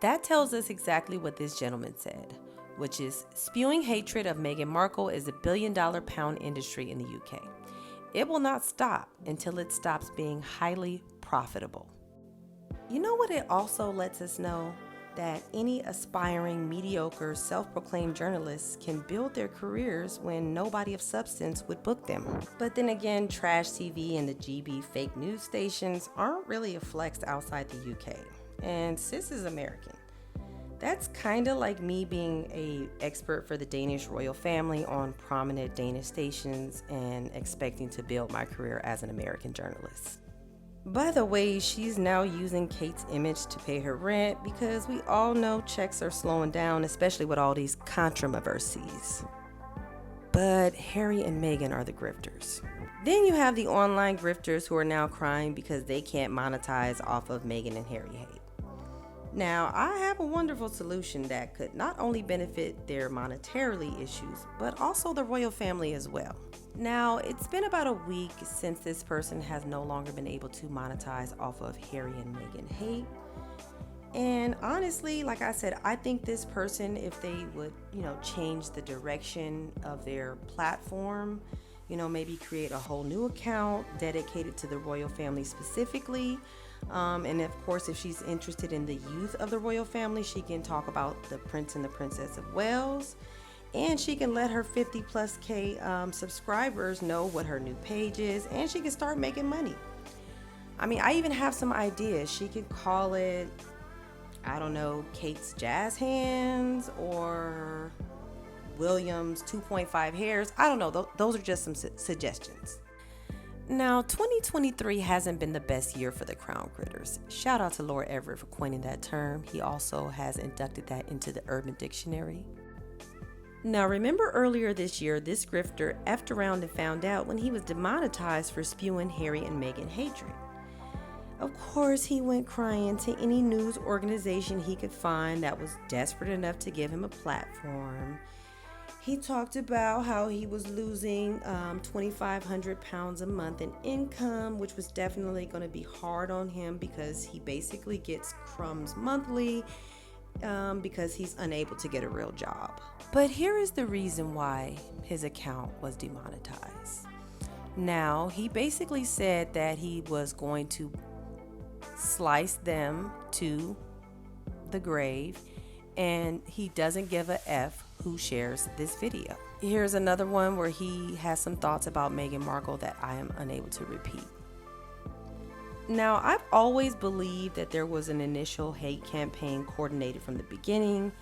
That tells us exactly what this gentleman said, which is spewing hatred of Meghan Markle is a billion-dollar-pound industry in the UK. It will not stop until it stops being highly profitable. You know what it also lets us know? That any aspiring, mediocre, self-proclaimed journalists can build their careers when nobody of substance would book them. But then again, trash TV and the GB fake news stations aren't really a flex outside the UK. And sis is American. That's kind of like me being an expert for the Danish royal family on prominent Danish stations and expecting to build my career as an American journalist. By the way, she's now using Kate's image to pay her rent because we all know checks are slowing down, especially with all these controversies. But Harry and Meghan are the grifters. Then you have the online grifters who are now crying because they can't monetize off of Meghan and Harry hate. Now, I have a wonderful solution that could not only benefit their monetarily issues, but also the royal family as well. Now, it's been about a week since this person has no longer been able to monetize off of Harry and Meghan hate. And honestly, like I said, I think this person, if they would, change the direction of their platform, maybe create a whole new account dedicated to the royal family specifically. And of course, if she's interested in the youth of the royal family, she can talk about the Prince and the Princess of Wales. And she can let her 50 plus K subscribers know what her new page is, and she can start making money. I even have some ideas. She could call it, Kate's Jazz Hands or William's 2.5 Hairs. I don't know. Those are just some suggestions. Now, 2023 hasn't been the best year for the crown critters. Shout out to Lord Everett for coining that term. He also has inducted that into the Urban Dictionary. Now, remember earlier this year, this grifter effed around and found out when he was demonetized for spewing Harry and Meghan hatred. Of course, he went crying to any news organization he could find that was desperate enough to give him a platform. He talked about how he was losing 2,500 pounds a month in income, which was definitely going to be hard on him because he basically gets crumbs monthly because he's unable to get a real job. But here is the reason why his account was demonetized. Now, he basically said that he was going to slice them to the grave, and he doesn't give a F who shares this video. Here's another one where he has some thoughts about Meghan Markle that I am unable to repeat. Now, I've always believed that there was an initial hate campaign coordinated from the beginning.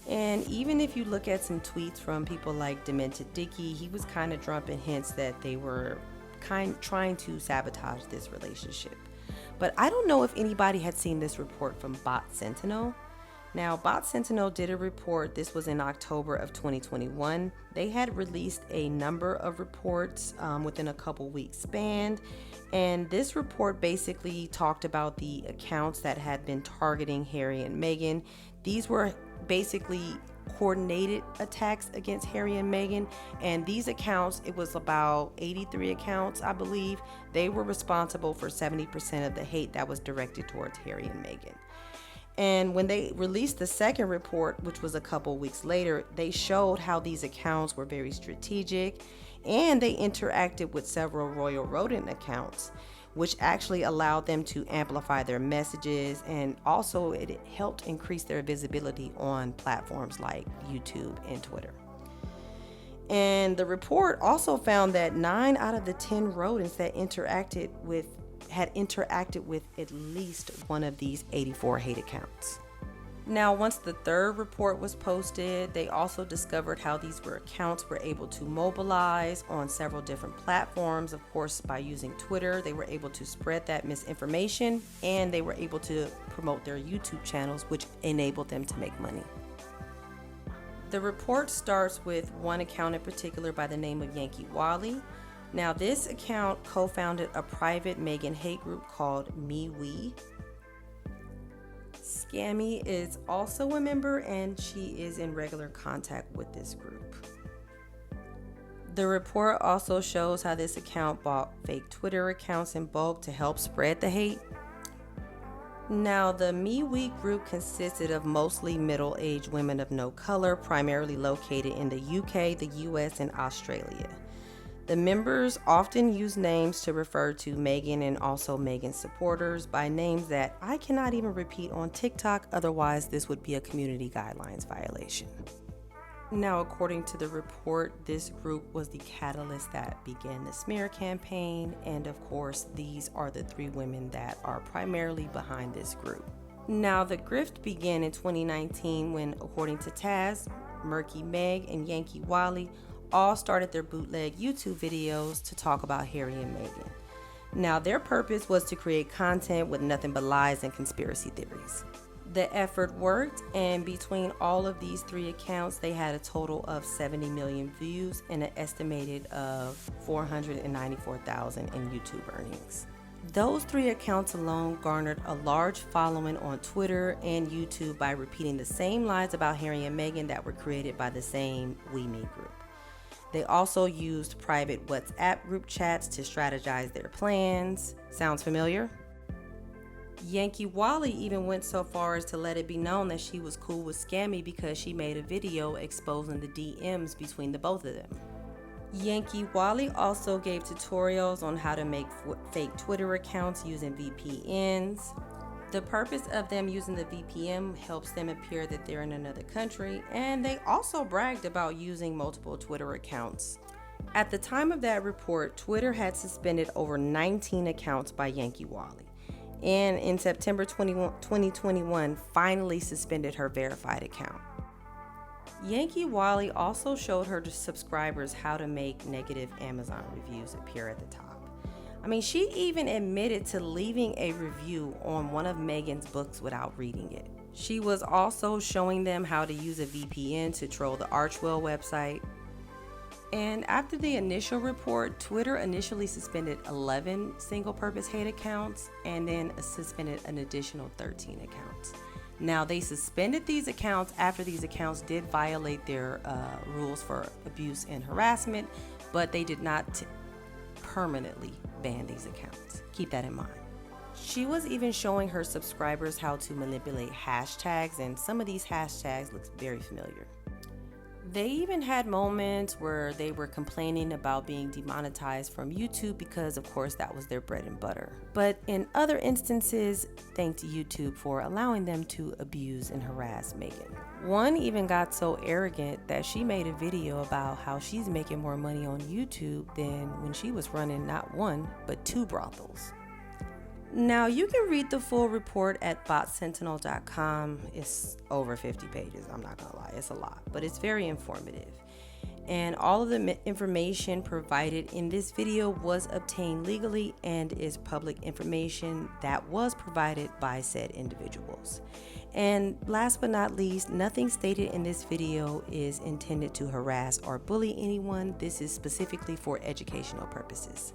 And even if you look at some tweets from people like Demented Dicky, he was kind of dropping hints that they were trying to sabotage this relationship. But I don't know if anybody had seen this report from Bot Sentinel. Now, Bot Sentinel did a report. This was in October of 2021. They had released a number of reports within a couple weeks span. And this report basically talked about the accounts that had been targeting Harry and Meghan. These were basically coordinated attacks against Harry and Meghan. And these accounts, it was about 83 accounts, I believe. They were responsible for 70% of the hate that was directed towards Harry and Meghan. And when they released the second report, which was a couple weeks later, they showed how these accounts were very strategic, and they interacted with several royal rodent accounts, which actually allowed them to amplify their messages, and also it helped increase their visibility on platforms like YouTube and Twitter. And the report also found that 9 out of the 10 rodents that had interacted with at least one of these 84 hate accounts. Now, once the third report was posted, they also discovered how these accounts were able to mobilize on several different platforms. Of course, by using Twitter, they were able to spread that misinformation, and they were able to promote their YouTube channels, which enabled them to make money. The report starts with one account in particular by the name of Yankee Wally. Now, this account co-founded a private Meghan hate group called MeWe. Scammy is also a member, and she is in regular contact with this group. The report also shows how this account bought fake Twitter accounts in bulk to help spread the hate. Now, the MeWe group consisted of mostly middle-aged women of no color, primarily located in the UK, the US, and Australia. The members often use names to refer to Meghan and also Meghan's supporters by names that I cannot even repeat on TikTok, otherwise this would be a community guidelines violation. Now, according to the report, this group was the catalyst that began the smear campaign, and of course, these are the three women that are primarily behind this group. Now, the grift began in 2019 when, according to Taz, Murky Meg, and Yankee Wally all started their bootleg YouTube videos to talk about Harry and Meghan. Now, their purpose was to create content with nothing but lies and conspiracy theories. The effort worked, and between all of these three accounts, they had a total of 70 million views and an estimated of 494,000 in YouTube earnings. Those three accounts alone garnered a large following on Twitter and YouTube by repeating the same lies about Harry and Meghan that were created by the same WeMe group. They also used private WhatsApp group chats to strategize their plans. Sounds familiar? Yankee Wally even went so far as to let it be known that she was cool with Scammy because she made a video exposing the DMs between the both of them. Yankee Wally also gave tutorials on how to make fake Twitter accounts using VPNs. The purpose of them using the VPN helps them appear that they're in another country, and they also bragged about using multiple Twitter accounts. At the time of that report, Twitter had suspended over 19 accounts by Yankee Wally, and in September 2021 finally suspended her verified account. Yankee Wally also showed her subscribers how to make negative Amazon reviews appear at the top. I mean, she even admitted to leaving a review on one of Meghan's books without reading it. She was also showing them how to use a VPN to troll the Archwell website. And after the initial report, Twitter initially suspended 11 single-purpose hate accounts and then suspended an additional 13 accounts. Now, they suspended these accounts after these accounts did violate their rules for abuse and harassment, but they did not permanently ban these accounts. Keep that in mind. She was even showing her subscribers how to manipulate hashtags, and some of these hashtags look very familiar. They even had moments where they were complaining about being demonetized from YouTube because, of course, that was their bread and butter. But in other instances, thanked YouTube for allowing them to abuse and harass Meghan. One even got so arrogant that she made a video about how she's making more money on YouTube than when she was running not one, but 2 brothels. Now, you can read the full report at botsentinel.com. It's over 50 pages, I'm not gonna lie, it's a lot, but it's very informative. And all of the information provided in this video was obtained legally and is public information that was provided by said individuals. And last but not least, nothing stated in this video is intended to harass or bully anyone. This is specifically for educational purposes.